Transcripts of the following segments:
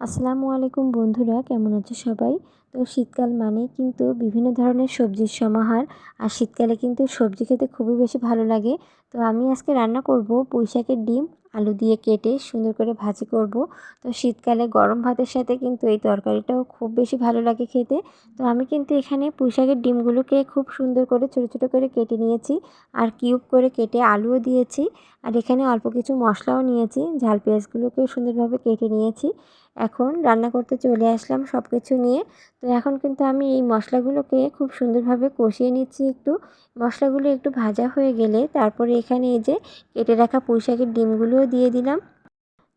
আসসালামু আলাইকুম বন্ধুরা, কেমন আছো সবাই? তো শীতকাল মানেই কিন্তু বিভিন্ন ধরনের সবজির সমাহার। আর শীতকালে কিন্তু সবজি খেতে খুবই বেশি ভালো লাগে। তো আমি আজকে রান্না করব পুঁই শাকের ডিম আলু দিয়ে কেটে সুন্দর করে ভাজি করব। তো শীতকালে গরম ভাতের সাথে কিন্তু এই তরকারিটাও খুব বেশি ভালো লাগে খেতে। তো আমি কিন্তু এখানে পুঁই শাকের ডিমগুলোকে খুব সুন্দর করে ছোটো ছোটো করে কেটে নিয়েছি, আর কিউব করে কেটে আলুও দিয়েছি। আর এখানে অল্প কিছু মশলাও নিয়েছি, ঝাল পেঁয়াজগুলোকেও সুন্দরভাবে কেটে নিয়েছি। এখন রান্না করতে চলে আসলাম সব কিছু নিয়ে। তো এখন কিন্তু আমি এই মশলাগুলোকে খুব সুন্দরভাবে কষিয়ে নিচ্ছি একটু। মশলাগুলো একটু ভাজা হয়ে গেলে তারপরে এখানে এই যে কেটে রাখা পুঁই শাকের ডিমগুলোও দিয়ে দিলাম।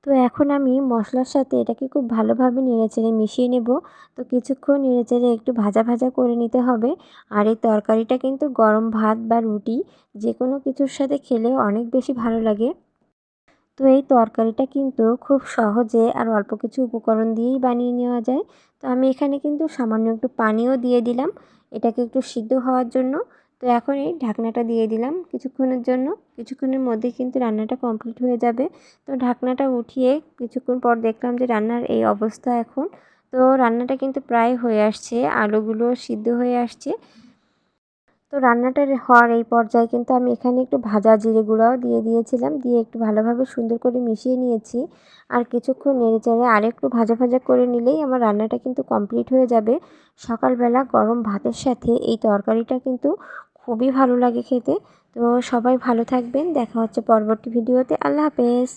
তো এখন আমি মশলার সাথে এটাকে খুব ভালোভাবে নেড়েচেড়ে মিশিয়ে নেব। তো কিছুক্ষণ নেড়েচেড়ে একটু ভাজা ভাজা করে নিতে হবে। আর এই তরকারিটা কিন্তু গরম ভাত বা রুটি যে কোনো কিছুর সাথে খেলেও অনেক বেশি ভালো লাগে। তো এই তরকারিটা কিন্তু খুব সহজে আর অল্প কিছু উপকরণ দিয়েই বানিয়ে নেওয়া যায়। তো আমি এখানে কিন্তু সামান্য একটু পানিও দিয়ে দিলাম এটাকে একটু সিদ্ধ হওয়ার জন্য। তো এখন এই ঢাকনাটা দিয়ে দিলাম কিছুক্ষণের জন্য। কিছুক্ষণের মধ্যেই কিন্তু রান্নাটা কমপ্লিট হয়ে যাবে। তো ঢাকনাটা উঠিয়ে কিছুক্ষণ পর দেখলাম যে রান্নার এই অবস্থা এখন। তো রান্নাটা কিন্তু প্রায় হয়ে আসছে, আলুগুলো সিদ্ধ হয়ে আসছে। তো রান্নাটার হওয়ার এই পর্যায়ে কিন্তু আমি এখানে একটু ভাজা জিরে গুঁড়াও দিয়ে দিয়েছিলাম, দিয়ে একটু ভালোভাবে সুন্দর করে মিশিয়ে নিয়েছি। আর কিছুক্ষণ নেড়েচেড়ে আরেকটু ভাজা ভাজা করে নিলেই আমার রান্নাটা কিন্তু কমপ্লিট হয়ে যাবে। সকালবেলা গরম ভাতের সাথে এই তরকারিটা কিন্তু খুবই ভালো লাগে খেতে। তো সবাই ভালো থাকবেন, দেখা হচ্ছে পরবর্তী ভিডিওতে। আল্লাহ হাফেজ।